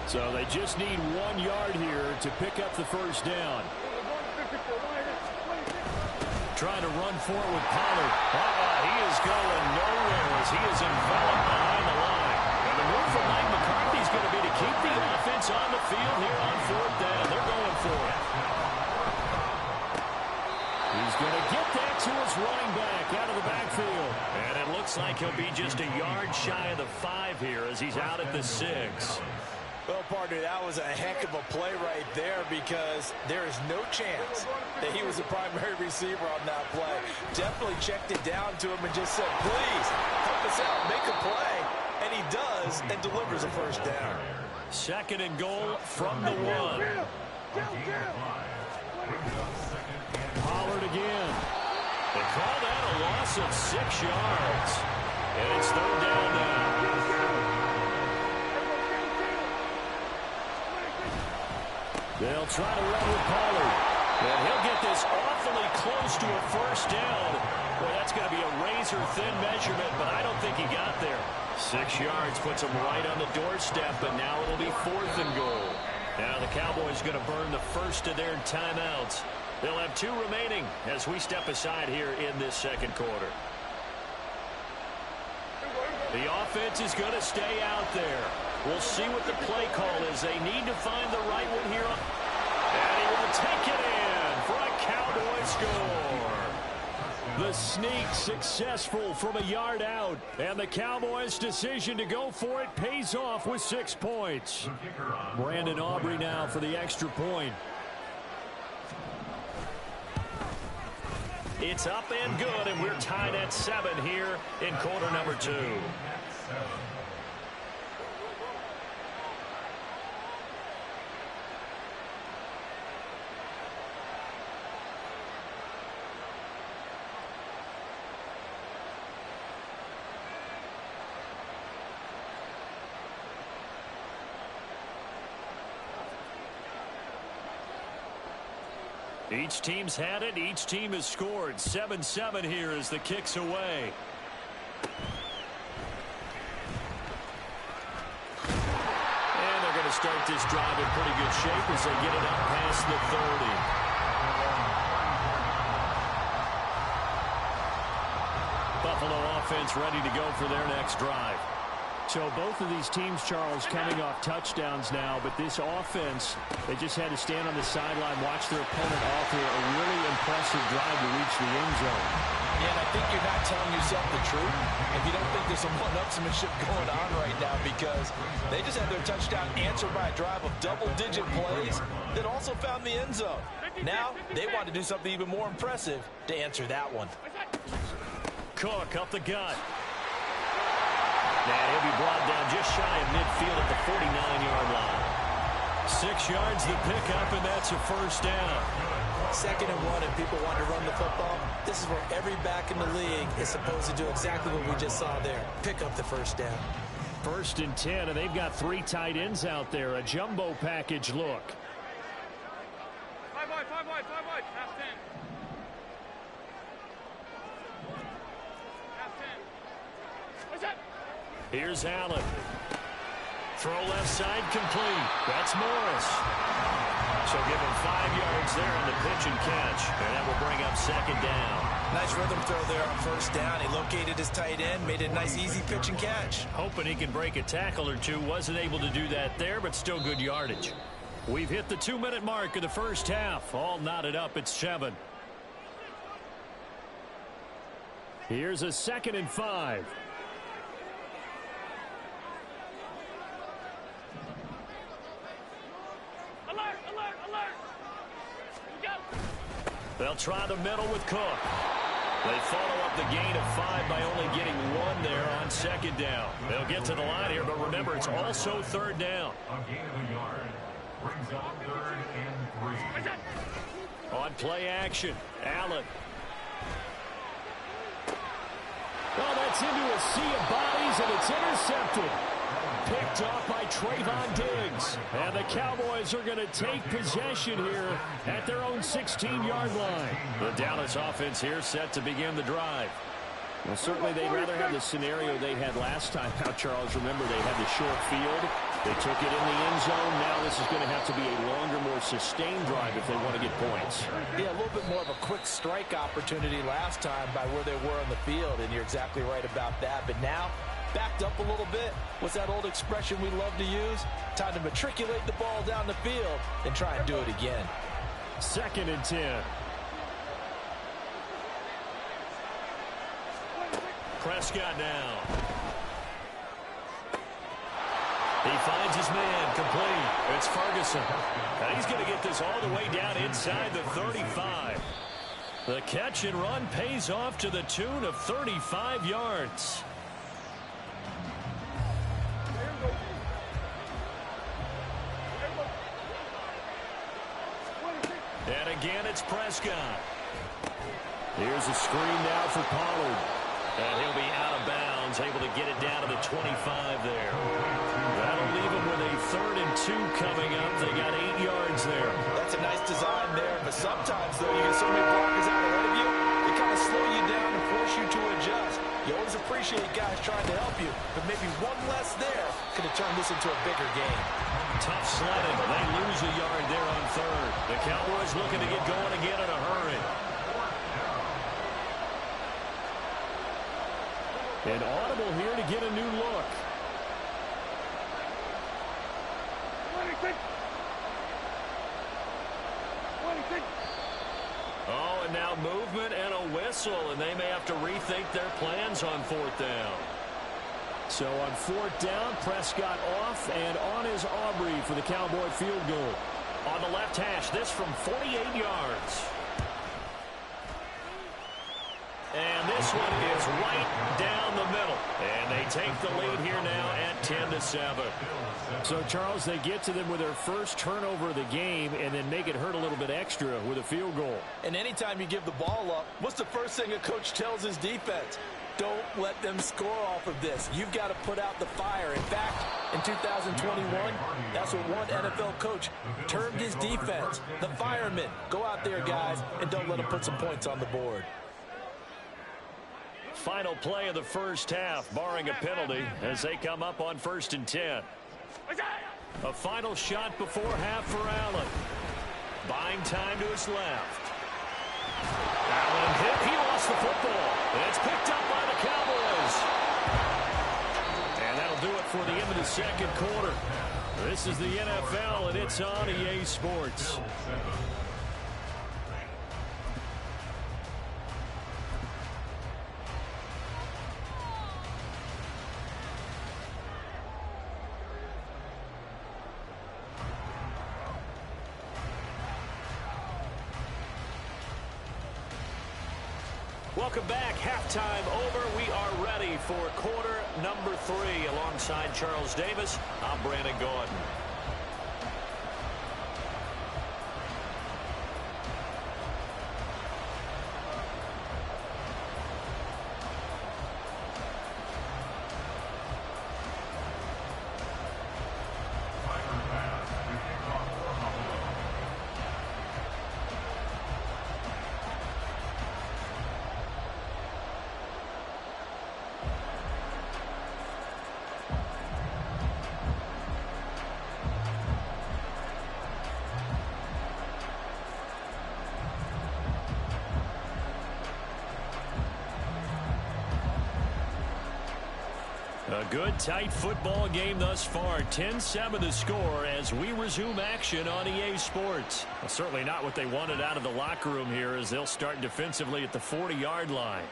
So they just need 1 yard here to pick up the 1st down. Trying to run for it with Pollard. He is going nowhere as he is enveloped behind the line. And the move from Mike McCarthy is going to be to keep the offense on the field here on 4th down. They're going for it. He's going to get that to his running back out of the backfield. And it looks like he'll be just a yard shy of the 5 here as he's out at the 6. Well, partner, that was a heck of a play right there because there is no chance that he was the primary receiver on that play. Definitely checked it down to him and just said, please, help us out, make a play. And he does and delivers a 1st down. 2nd and goal from the 1. Pollard again. They call that a loss of 6 yards. And it's 3rd down now. They'll try to run with Pollard. And he'll get this awfully close to a 1st down. Well, that's going to be a razor-thin measurement, but I don't think he got there. 6 yards puts him right on the doorstep, but now it'll be 4th and goal. Now the Cowboys going to burn the first of their timeouts. They'll have 2 remaining as we step aside here in this 2nd quarter. The offense is going to stay out there. We'll see what the play call is. They need to find the right one here. And he will take it in for a Cowboy score. The sneak successful from a yard out. And the Cowboys' decision to go for it pays off with 6 points. Brandon Aubrey now for the extra point. It's up and good, and we're tied at 7 here in quarter number 2. Each team's had it. Each team has scored. 7-7 here as the kick's away. And they're going to start this drive in pretty good shape as they get it up past the 30. Buffalo offense ready to go for their next drive. So both of these teams, Charles, coming off touchdowns now, but this offense, they just had to stand on the sideline, watch their opponent offer a really impressive drive to reach the end zone. Yeah, and I think you're not telling yourself the truth if you don't think there's some one-upsmanship going on right now, because they just had their touchdown answered by a drive of double-digit plays that also found the end zone. Now, they want to do something even more impressive to answer that one. Cook up the gut. And he'll be brought down just shy of midfield at the 49-yard line. 6 yards the pickup, and that's a first down. 2nd and 1, and people want to run the football. This is where every back in the league is supposed to do exactly what we just saw there. Pick up the first down. 1st and 10, and they've got 3 tight ends out there. A jumbo package look. 5 wide, 5 wide, 5 wide. Half 10. Half 10. What's that? Here's Allen. Throw left side complete. That's Morris. So give him 5 yards there on the pitch and catch. And that will bring up 2nd down. Nice rhythm throw there on 1st down. He located his tight end, made it a nice easy pitch and catch. Hoping he can break a tackle or two. Wasn't able to do that there, but still good yardage. We've hit the 2-minute mark of the first half. All knotted up at 7. Here's a 2nd and 5. Alert, alert, alert. Go. They'll try the middle with Cook. They follow up the gain of 5 by only getting 1 there on 2nd down. They'll get to the line here, but remember, it's also 3rd down. A gain of a yard. Brings up 3rd and 3. On play action, Allen. Oh, that's into a sea of bodies, and it's intercepted. Picked off by Trayvon Diggs. And the Cowboys are going to take possession here at their own 16-yard line. The Dallas offense here set to begin the drive. Well, certainly they'd rather have the scenario they had last time. Now, Charles, remember, they had the short field. They took it in the end zone. Now this is going to have to be a longer, more sustained drive if they want to get points. Yeah, a little bit more of a quick strike opportunity last time by where they were on the field, and you're exactly right about that. But now, backed up a little bit. What's that old expression we love to use? Time to matriculate the ball down the field and try and do it again. 2nd and 10. Prescott now. He finds his man complete. It's Ferguson. And he's going to get this all the way down inside the 35. The catch and run pays off to the tune of 35 yards. And again, it's Prescott. Here's a screen now for Pollard. And he'll be out of bounds, able to get it down to the 25 there. That'll leave him with a 3rd and 2 coming up. They got 8 yards there. That's a nice design there, but sometimes, though, you get so many blockers out ahead of you, they kind of slow you down and force you to adjust. You always appreciate guys trying to help you, but maybe one less there could have turned this into a bigger game. Tough sledding. They lose a yard there on 3rd. The Cowboys looking to get going again in a hurry. And audible here to get a new look. Oh, and now movement and a whistle, and they may have to rethink their plans on 4th down. So on 4th down, Prescott off, and on is Aubrey for the Cowboy field goal. On the left hash, this from 48 yards. And this one is right down the middle. And they take the lead here now at 10-7. So, Charles, they get to them with their first turnover of the game and then make it hurt a little bit extra with a field goal. And anytime you give the ball up, what's the first thing a coach tells his defense? don't let them score off of this. You've got to put out the fire. In fact, in 2021, that's what one NFL coach termed his defense, the firemen. Go out there, guys, and don't let them put some points on the board. Final play of the first half, barring a penalty, as they come up on 1st and 10. A final shot before half for Allen. Buying time to his left. Allen hit. He lost the football. And it's picked up by the Cowboys. And that'll do it for the end of the second quarter. This is the NFL, and it's on EA Sports. Welcome back. Halftime over. We are ready for quarter number 3. Alongside Charles Davis, I'm Brandon Gaudin. A good, tight football game thus far. 10-7 the score as we resume action on EA Sports. Well, certainly not what they wanted out of the locker room here as they'll start defensively at the 40-yard line.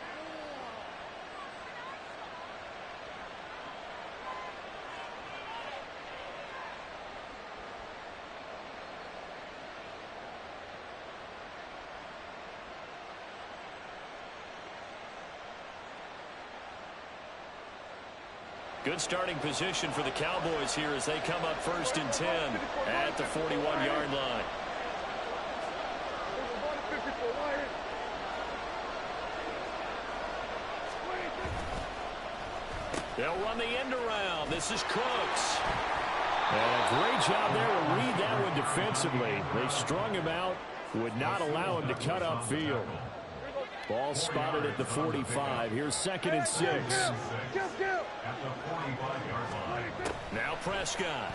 Good starting position for the Cowboys here as they come up 1st and 10 at the 41-yard line. They'll run the end around. This is Cooks. And a great job there to read that one defensively. They strung him out, would not allow him to cut upfield. Ball spotted at the 45. Here's 2nd and 6. Now Prescott.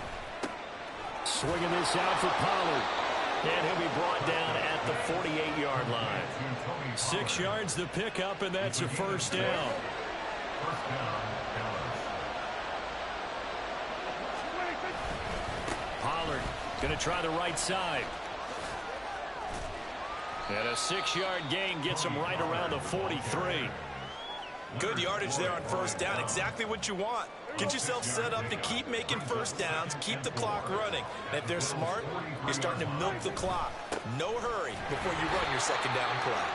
Swinging this out for Pollard. And he'll be brought down at the 48-yard line. 6 yards the pickup, and that's a first down. Pollard going to try the right side. And a 6-yard gain gets him right around the 43. Good yardage there on first down. Exactly what you want. Get yourself set up to keep making first downs, keep the clock running. And if they're smart, you're starting to milk the clock. No hurry before you run your second down play.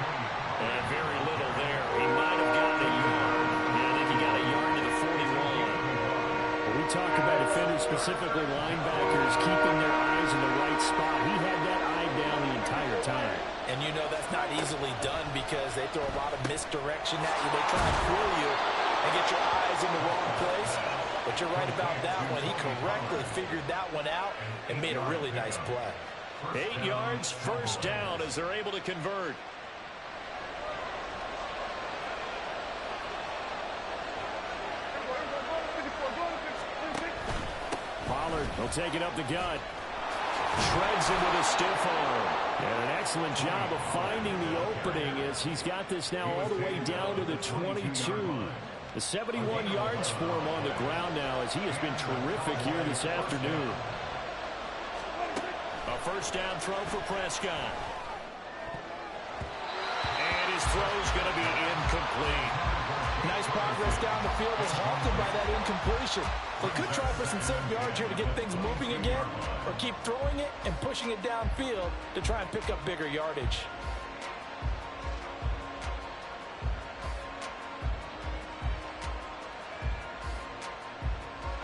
And very little there. He might have gotten a yard. And I think he got a yard to the 41. When we talk about defenders, specifically linebackers, keeping their eyes in the right spot, he had that eye down the entire time. And you know that's not easily done because they throw a lot of misdirection at you. They try to fool you and get your eyes in the wrong place. But you're right about that one. He correctly figured that one out and made a really nice play. 8 yards, first down as they're able to convert. Pollard will take it up the gut. Shreds him with a stiff arm. And an excellent job of finding the opening as he's got this now all the way down to the 22. The 71 yards for him on the ground now as he has been terrific here this afternoon. A first down throw for Prescott. And his throw's going to be incomplete. Nice progress down the field was halted by that incompletion. They could try for some safe yards here to get things moving again, or keep throwing it and pushing it downfield to try and pick up bigger yardage.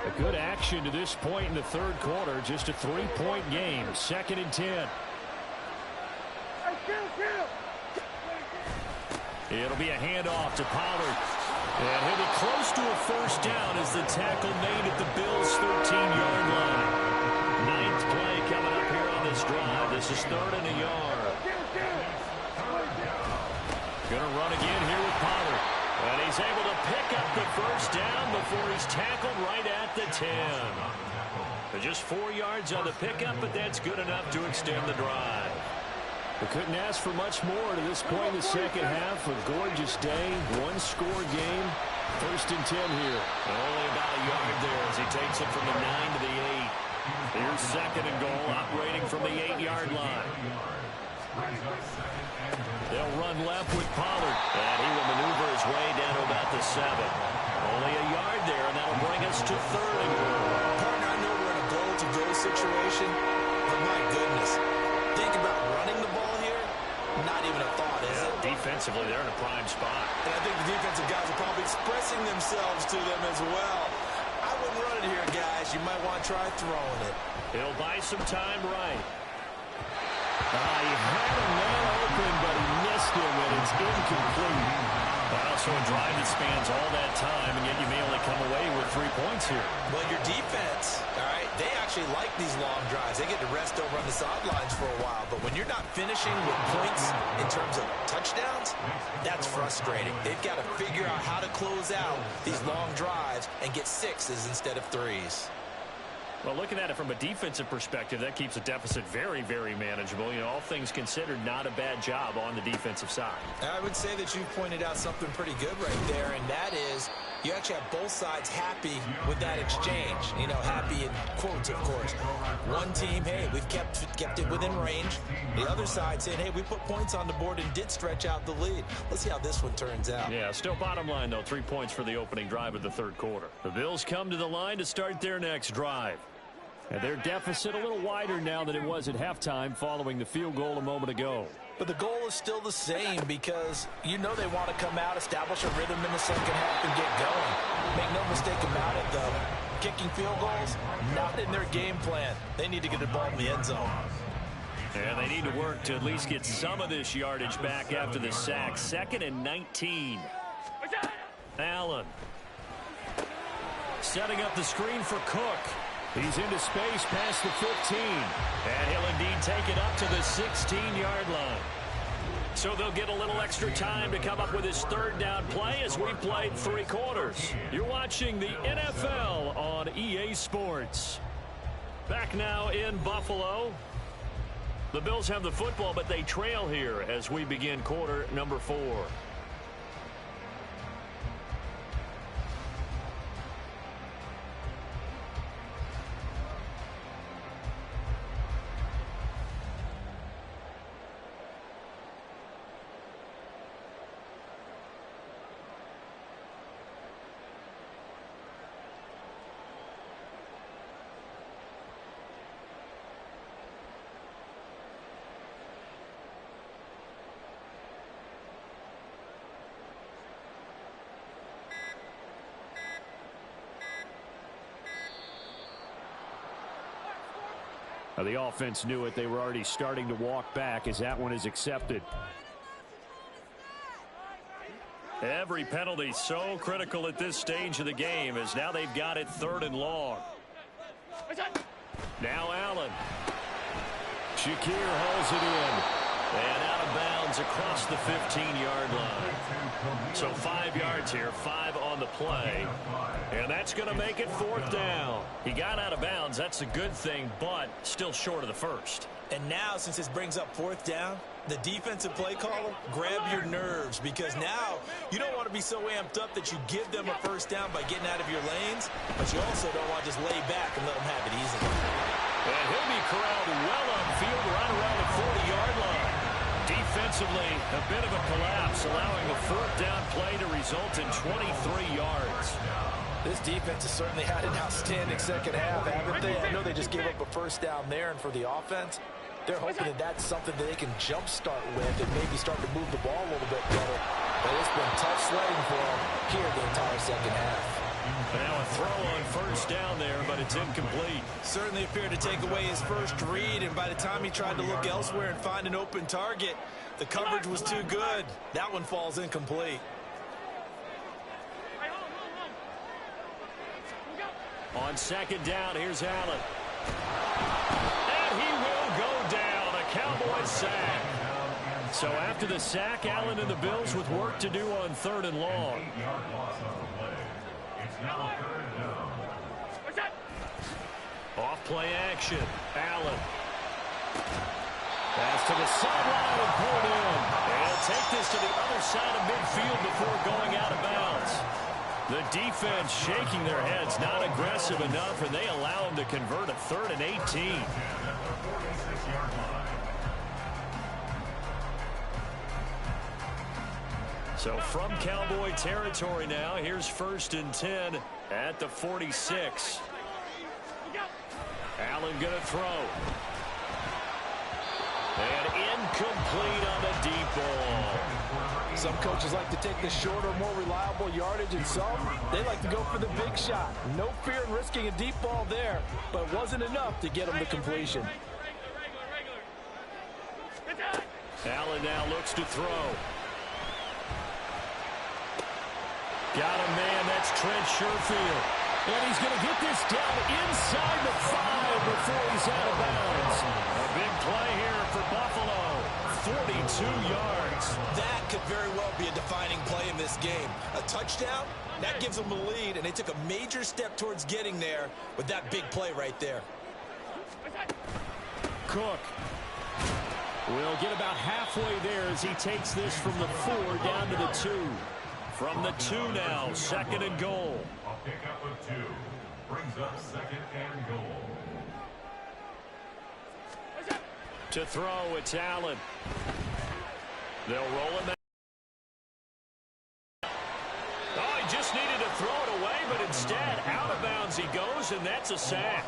A good action to this point in the third quarter. Just a 3-point game. 2nd and 10. It'll be a handoff to Pollard. And he'll be close to a first down as the tackle made at the Bills' 13-yard line. Ninth play coming up here on this drive. This is 3rd and a yard. Going to run again here with Pollard. And he's able to pick up the first down before he's tackled right at the 10. Just 4 yards on the pickup, but that's good enough to extend the drive. We couldn't ask for much more to this point in the second half. A gorgeous day, one-score game. 1st and 10 here. Only about a yard there as he takes it from the 9 to the 8. Here's 2nd and goal, operating from the 8-yard line. They'll run left with Pollard, and he will maneuver his way down to about the 7. Only a yard there, and that'll bring us to 3rd and goal. Partner, I know we're in a goal-to-go situation, but my goodness, think about running the ball here. Not even a thought, is it? Defensively, they're in a prime spot. And I think the defensive guys are probably expressing themselves to them as well. I wouldn't run it here, guys. You might want to try throwing it. He'll buy some time right. He had a man open, but he missed him, and it's incomplete. Also a drive that spans all that time, and yet you may only come away with 3 points here. Well, your defense, all right, they actually like these long drives. They get to rest over on the sidelines for a while. But when you're not finishing with points in terms of touchdowns, that's frustrating. They've got to figure out how to close out these long drives and get 6s instead of 3s. Well, looking at it from a defensive perspective, that keeps the deficit very, very manageable. You know, all things considered, not a bad job on the defensive side. I would say that you pointed out something pretty good right there, and that is you actually have both sides happy with that exchange. You know, happy in quotes, of course. One team, hey, we've kept it within range. The other side saying, hey, we put points on the board and did stretch out the lead. Let's see how this one turns out. Yeah, still bottom line, though, 3 points for the opening drive of the 3rd quarter. The Bills come to the line to start their next drive. And their deficit a little wider now than it was at halftime following the field goal a moment ago. But the goal is still the same because you know they want to come out, establish a rhythm in the second half, and get going. Make no mistake about it, though. Kicking field goals, not in their game plan. They need to get the ball in the end zone. And they need to work to at least get some of this yardage back after the sack. 2nd and 19. Allen. Setting up the screen for Cook. He's into space past the 15. And he'll indeed take it up to the 16-yard line. So they'll get a little extra time to come up with his 3rd down play as we played 3 quarters. You're watching the NFL on EA Sports. Back now in Buffalo. The Bills have the football, but they trail here as we begin quarter number 4. The offense knew it. They were already starting to walk back as that one is accepted. Every penalty so critical at this stage of the game as now they've got it 3rd and long. Now Allen. Shakir hauls it in. And out of bounds across the 15-yard line. So 5 yards here, 5 on the play. And that's going to make it 4th down. He got out of bounds. That's a good thing, but still short of the 1st. And now, since this brings up 4th down, the defensive play caller, grab your nerves, because now you don't want to be so amped up that you give them a 1st down by getting out of your lanes, but you also don't want to just lay back and let them have it easily. And he'll be corralled well upfield right around the 40-yard line. Defensively, a bit of a collapse, allowing a 4th down play to result in 23 yards. This defense has certainly had an outstanding second half, haven't they? I know they just gave up a 1st down there, and for the offense, they're hoping that that's something that they can jumpstart with and maybe start to move the ball a little bit better. But it's been tough sledding for them here the entire second half. Now a throw on 1st down there, but it's incomplete. Certainly appeared to take away his first read, and by the time he tried to look elsewhere and find an open target, the coverage was too good. That one falls incomplete. On second down, here's Allen. And he will go down. A Cowboys sack. So after the sack, Allen and the Bills with work to do on 3rd and long. Off play action. Allen. Pass to the sideline and pulled in. They'll take this to the other side of midfield before going out of bounds. The defense shaking their heads, not aggressive enough, and they allow them to convert a 3rd and 18. So from Cowboy territory now, here's 1st and 10 at the 46. Allen going to throw. And incomplete on the deep ball. Some coaches like to take the shorter, more reliable yardage, and some, they like to go for the big shot. No fear in risking a deep ball there, but it wasn't enough to get them the completion. Allen now looks to throw. Got a man, that's Trent Sherfield. And he's going to get this down inside the 5 before he's out of bounds. A big play here for Buffalo. 42 yards. That could very well be a defining play in this game. A touchdown, that gives them a lead, and they took a major step towards getting there with that big play right there. Cook will get about halfway there as he takes this from the 4 down to the 2. From the 2 now, 2nd and goal. A pickup of 2 brings up 2nd and goal. To throw, it's Allen. They'll roll him out. Oh, he just needed to throw it away, but instead, out of bounds he goes, and that's a sack.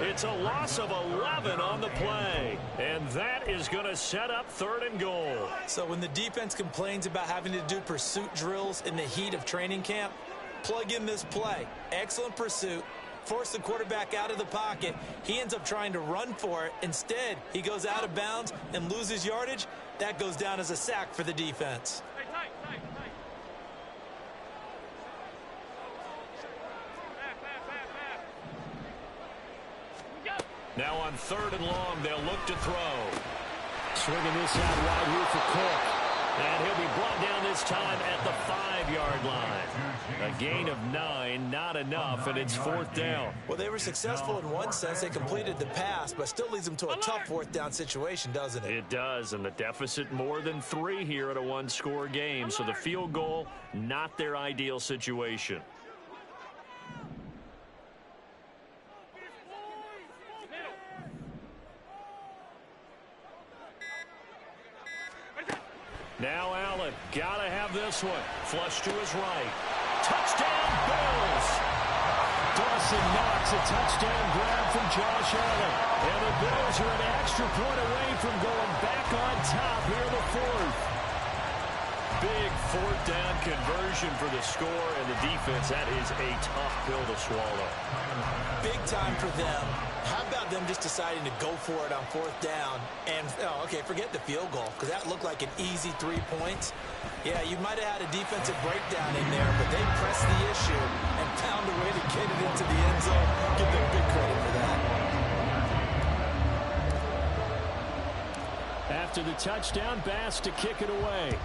It's a loss of 11 on the play, and that is going to set up 3rd and goal. So when the defense complains about having to do pursuit drills in the heat of training camp, plug in this play. Excellent pursuit. Force the quarterback out of the pocket. He ends up trying to run for it. Instead, he goes out of bounds and loses yardage. That goes down as a sack for the defense. Now on 3rd and long, they'll look to throw. Swinging this out wide here for Cook. And he'll be brought down this time at the 5-yard line. A gain of 9, not enough, and it's 4th down. Well, they were successful in one sense. They completed the pass, but still leads them to a tough 4th down situation, doesn't it? It does, and the deficit more than 3 here at a 1-score game. So the field goal, not their ideal situation. Now Allen, gotta have this one. Flush to his right. Touchdown, Bills! Dawson Knox, a touchdown grab from Josh Allen. And the Bills are an extra point away from going back on top here in the 4th. Big 4th down conversion for the score, and the defense, that is a tough pill to swallow. Big time for them. How about them just deciding to go for it on 4th down? And, okay, forget the field goal, because that looked like an easy 3 points. Yeah, you might have had a defensive breakdown in there, but they pressed the issue and found a way to get it into the end zone. Give them big credit for that. After the touchdown, Bass to kick it away.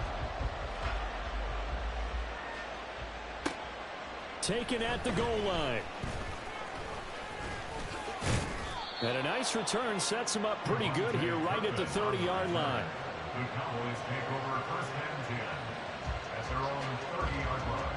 Taken at the goal line. And a nice return sets him up pretty good here right at the 30-yard line. The Cowboys take over 1st and 10 at their own 30-yard line.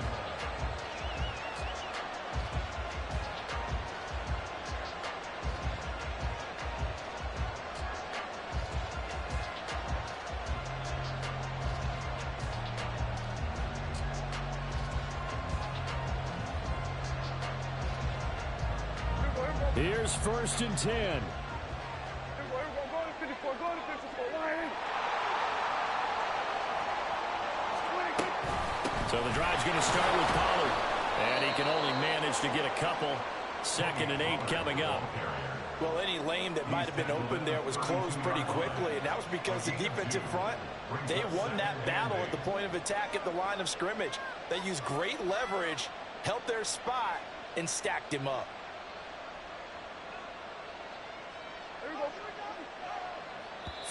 Here's 1st and 10. So the drive's going to start with Pollard. And he can only manage to get a couple. 2nd and 8 coming up. Well, any lane that might have been open there was closed pretty quickly, and that was because the defensive front, they won that battle at the point of attack at the line of scrimmage. They used great leverage, held their spot, and stacked him up.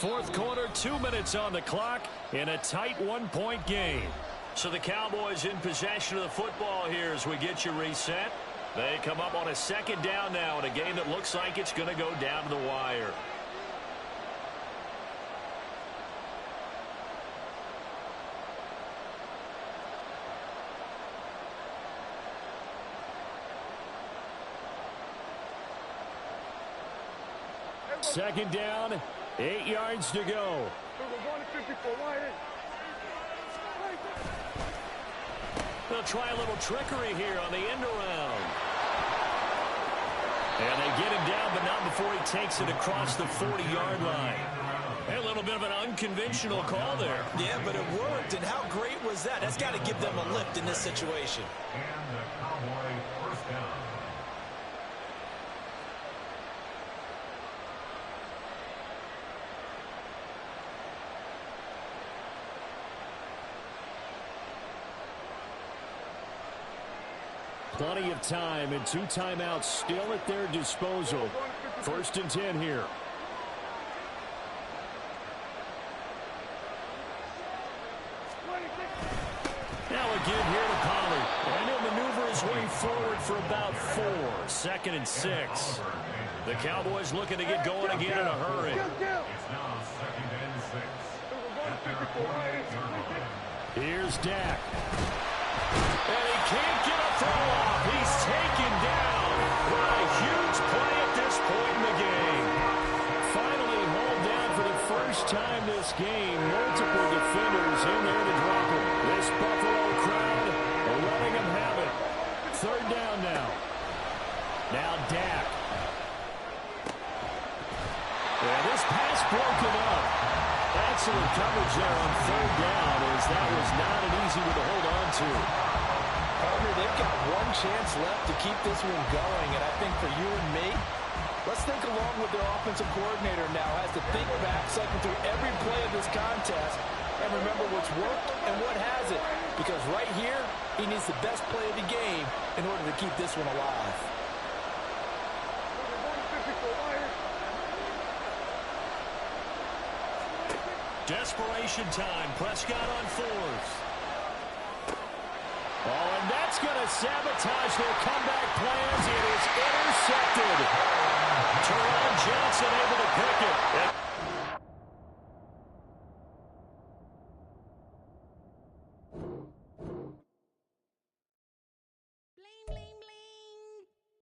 Fourth quarter, 2 minutes on the clock in a tight one-point game. So the Cowboys in possession of the football here as we get you reset. They come up on a second down now in a game that looks like it's going to go down to the wire. Second down, 8 yards to go. They'll try a little trickery here on the end around. And they get him down, but not before he takes it across the 40-yard line. A little bit of an unconventional call there. Yeah, but it worked, and how great was that? That's got to give them a lift in this situation. And the Cowboy first down. Plenty of time and 2 timeouts still at their disposal. First and 10 here. Now again here to Pollard. And he'll maneuver his way forward for about 4. Second and 6. The Cowboys looking to get going again in a hurry. It's now second and 6. At their 48-yard line. Here's Dak. And he can't get a throw off. He's taken down. What a huge play at this point in the game. Finally hauled down for the first time this game. Multiple defenders in there to drop him. This Buffalo crowd letting him have it. Third down now. Now Dak. And this pass broken up. Excellent coverage there on third down, as that was not an easy one to hold on to. They've got one chance left to keep this one going, and I think for you and me, let's think along with their offensive coordinator now as to think back, cycle through every play of this contest, and remember what's worked and what hasn't. Because right here, he needs the best play of the game in order to keep this one alive. Desperation time. Prescott on 4th. Oh, and that's going to sabotage their comeback plans. It is intercepted. Teron Johnson able to pick it.